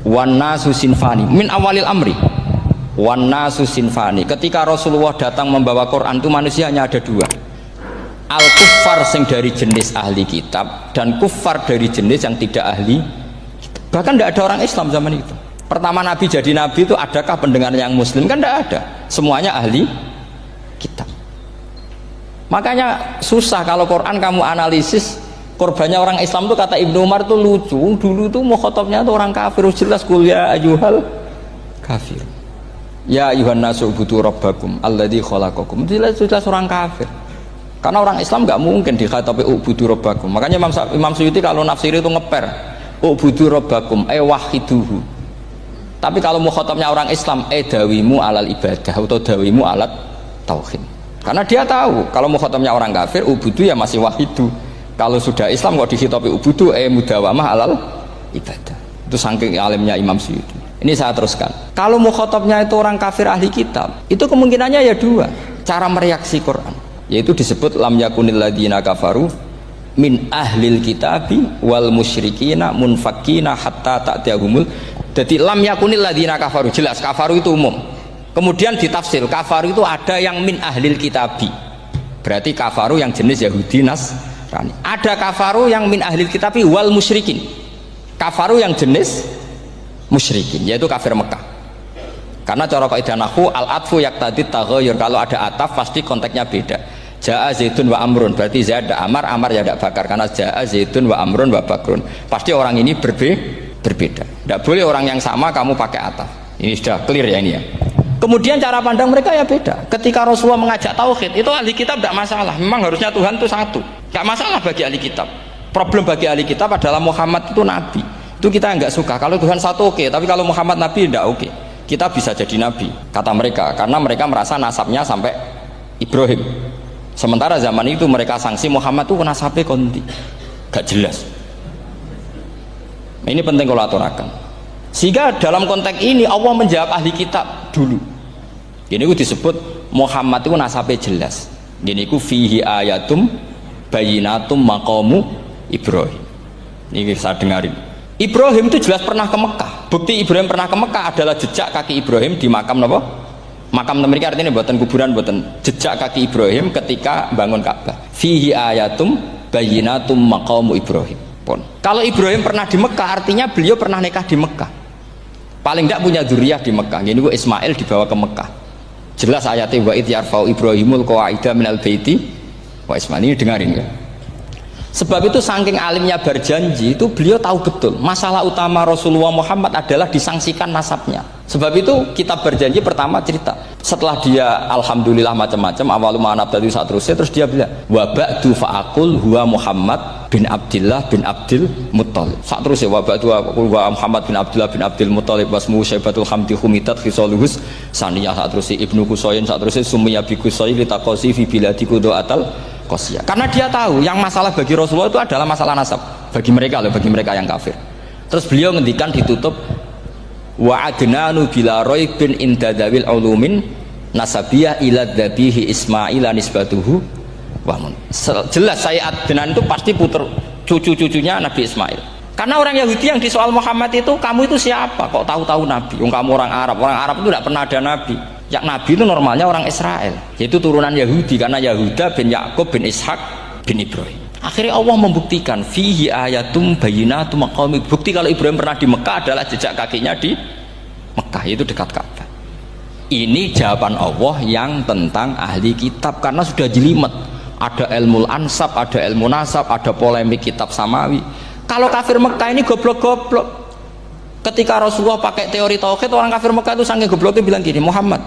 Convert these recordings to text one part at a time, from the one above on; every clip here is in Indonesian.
wan nasu sinfani min awalil amri. Wan nasu sinfani, ketika Rasulullah datang membawa Quran itu manusia hanya ada dua, al kuffar sing dari jenis ahli kitab dan kuffar dari jenis yang tidak ahli kitab. Bahkan tidak ada orang Islam zaman itu. Pertama Nabi jadi Nabi itu adakah pendengar yang Muslim? Kan tidak ada, semuanya ahli kitab. Makanya susah kalau Quran kamu analisis korbannya orang Islam tuh, kata Ibnu Umar tuh lucu. Dulu tuh mukhatabnya tuh orang kafir, jelas kuliah ayyuhal kafir. Ya ayyuhan nasu ubudu rabbakum alladzi khalaqakum. Jelas orang kafir. Karena orang Islam nggak mungkin dikhatabi ubudu rabbakum. Makanya Imam Suyuti kalau nafsir itu ngeper ubudu rabbakum wahiduhu. Tapi kalau mukhatabnya orang Islam dawimu alal ibadah atau dawimu alat tauhid. Karena dia tahu kalau mukhatabnya orang kafir ubudu ya masih wahidu. Kalau sudah Islam kok dikhitabi ubudu mudawamah alal ibadah. Itu saking alimnya Imam Suyuti. Ini saya teruskan. Kalau mukhatabnya itu orang kafir ahli kitab, itu kemungkinannya ya dua cara mereaksi Quran, yaitu disebut lam yakunil ladzina kafaru min ahlil kitabi wal musyrikina munfakina hatta ta'tiyahumul. Jadi lam yakunil ladzina kafaru, jelas kafaru itu umum. Kemudian ditafsir kafaru itu ada yang min ahlil kitabi, berarti kafaru yang jenis Yahudi Nasrani. Ada kafaru yang min ahlil kitabi wal musyrikin, kafaru yang jenis musyrikin, yaitu kafir Mekah. Karena cara kaidah nahwu al-atfu yaqtadi taghayyur, kalau ada ataf pasti konteksnya beda. Jaa Zaidun wa Amrun, berarti Zaid ada Amar, Amar ya ada Bakar. Karena Jaa Zaidun wa Amrun wa Bakrun, pasti orang ini berbeda. Tidak boleh orang yang sama kamu pakai ataf. Ini sudah clear ya ini ya. Kemudian cara pandang mereka ya beda. Ketika Rasulullah mengajak tauhid, itu ahli kitab tidak masalah. Memang harusnya Tuhan itu satu, tidak masalah bagi ahli kitab. Problem bagi ahli kitab adalah Muhammad itu nabi. Itu kita nggak suka. Kalau Tuhan satu oke, tapi kalau Muhammad nabi tidak oke. Kita bisa jadi nabi, kata mereka, karena mereka merasa nasabnya sampai Ibrahim. Sementara zaman itu mereka sanksi Muhammad itu nasabnya konti, gak jelas. Nah, ini penting kalau aturakan. Sehingga dalam konteks ini Allah menjawab ahli kitab dulu. Ini disebut Muhammad itu nasabnya jelas. Ini fihi ayatum bayinatum maqamu Ibrahim. Ini saya dengarin. Ibrahim itu jelas pernah ke Mekah. Bukti Ibrahim pernah ke Mekah adalah jejak kaki Ibrahim di makam apa? Makam mereka, artinya buatan kuburan, buatan jejak kaki Ibrahim ketika bangun Ka'bah. Fihi ayatum bayinatum maqamu Ibrahim. Pun. Kalau Ibrahim pernah di Mekah, artinya beliau pernah nikah di Mekah. Paling tidak punya dzurriyyah di Mekah. Ini Ismail dibawa ke Mekah. Jelas ayatnya wa id yarfa'u Ibrahimul qawaida minal baiti wa Ismail. Ini dengarin ya. Sebab itu saking alimnya berjanji itu beliau tahu betul masalah utama Rasulullah Muhammad adalah disangsikan nasabnya. Sebab itu kitab berjanji pertama cerita setelah dia alhamdulillah macam-macam awalu ma'anab tadi saat terus dia bilang wa ba'du fa'akul huwa Muhammad bin Abdillah bin Abdil Muttalib. Saat terus ya wa ba'du fa'akul huwa Muhammad bin Abdillah bin Abdil Muttalib wasmu syaibatul hamdi humitat khisaluhus saniyah. Saat terus Ibnu Kusoyin, saat terus Sumiyya bi Kusoyin litaqasi fi biladi kudu'atal Qasiyah. Karena dia tahu yang masalah bagi Rasulullah itu adalah masalah nasab bagi mereka loh, bagi mereka yang kafir. Terus beliau ngendikan ditutup wa adnanu bila raibin indadawil ulumin nasabiyah ila dhabihi Ismaila nisbatuhu wa mun. Jelas saya adnan itu pasti puter cucu-cucunya Nabi Ismail. Karena orang Yahudi yang disoal Muhammad itu, kamu itu siapa kok tahu-tahu Nabi? Kamu orang Arab itu tidak pernah ada Nabi. Yang Nabi itu normalnya orang Israel, yaitu turunan Yahudi, karena Yahuda bin Yakub bin Ishak bin Ibrahim. Akhirnya Allah membuktikan fihi ayatum bayinatum maqami. Bukti kalau Ibrahim pernah di Mekah adalah jejak kakinya di Mekah, itu dekat Ka'bah. Ini jawaban Allah yang tentang ahli kitab, karena sudah jelimet. Ada ilmu ansab, ada ilmu nasab, ada polemik kitab samawi. Kalau kafir Mekah ini goblok-goblok. Ketika Rasulullah pakai teori tauhid, orang kafir Mekah itu saking gobloknya bilang gini, Muhammad,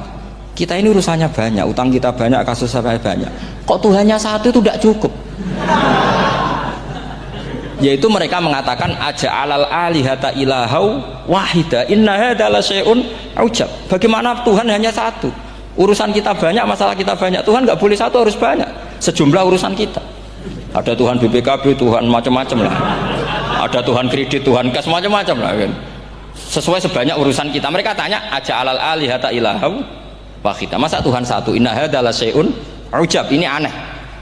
kita ini urusannya banyak, utang kita banyak, kasus saya banyak, kok Tuhannya satu itu tidak cukup? Yaitu mereka mengatakan aja'alal alihata ilahau wahida inna hadza la syai'un ujab. Bagaimana Tuhan hanya satu? Urusan kita banyak, masalah kita banyak. Tuhan nggak boleh satu, harus banyak. Sejumlah urusan kita. Ada Tuhan BPKB, Tuhan macam-macam lah. Ada Tuhan kredit, Tuhan kas, macam-macam lah kan. Sesuai sebanyak urusan kita. Mereka tanya aja'alal alihata ilahau wahida. Masa Tuhan satu? Inna hadza la syai'un ujab. Ini aneh.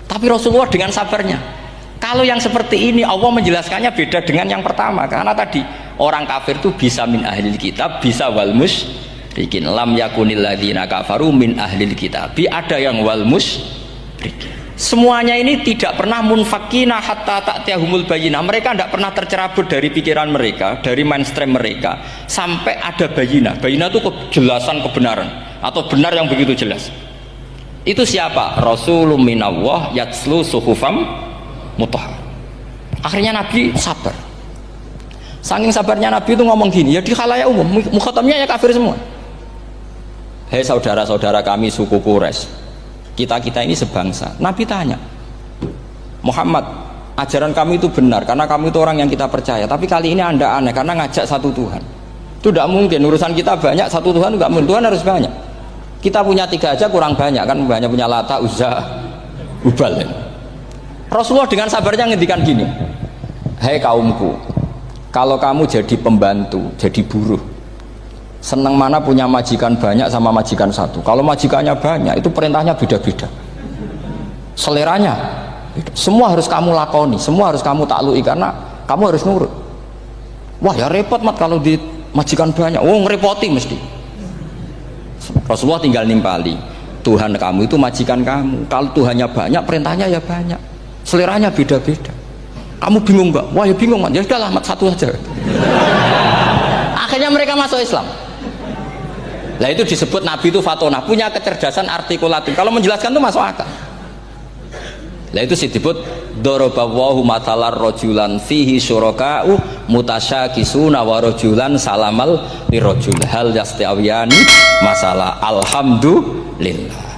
Tapi Rasulullah dengan sabarnya. Kalau yang seperti ini Allah menjelaskannya beda dengan yang pertama, karena tadi orang kafir itu bisa min ahlil kitab, bisa wal musyrikin. Lam yakunil ladzina kafaru min ahlil kitab. Ada yang wal musyrikin. Semuanya ini tidak pernah munfakina hatta ta'tiyahumul bayyinah. Mereka tidak pernah tercerabut dari pikiran mereka, dari mainstream mereka, sampai ada bayyinah. Bayyinah itu kejelasan kebenaran atau benar yang begitu jelas. Itu siapa? Rasulun minallah yatslu suhufam mutahhar. Akhirnya Nabi sabar. Saking sabarnya Nabi itu ngomong gini, ya di khalayak umum, mukhatamnya ya kafir semua. Hei saudara-saudara kami suku Quraisy, kita ini sebangsa. Nabi tanya, Muhammad, ajaran kami itu benar karena kami itu orang yang kita percaya, tapi kali ini anda aneh karena ngajak satu Tuhan. Itu tidak mungkin, urusan kita banyak, satu Tuhan juga mungkin, Tuhan harus banyak. Kita punya 3 aja kurang banyak, kan banyak punya Lata, Uzza, Hubal. Rasulullah dengan sabarnya ngendikan gini, hei kaumku, kalau kamu jadi pembantu, jadi buruh, senang mana punya majikan banyak sama majikan satu. Kalau majikannya banyak itu perintahnya beda-beda, seleranya beda. Semua harus kamu lakoni, semua harus kamu taklui karena kamu harus nurut. Wah ya repot mat kalau di majikan banyak, oh ngerepoti mesti. Rasulullah tinggal nimpali, Tuhan kamu itu majikan kamu, kalau Tuhannya banyak perintahnya ya banyak, seleranya beda-beda. Kamu bingung nggak? Wah ya bingung mat, ya sudahlah mat satu aja. Akhirnya mereka masuk Islam. Nah itu disebut Nabi itu fatonah, punya kecerdasan artikulatif. Kalau menjelaskan itu masuk akal. Nah itu disebut dorobawahu matalar rojulan fihi syuraka'u mutasyakisuna wa rojulan salamal lirojul hal yastawiyani masalah alhamdulillah.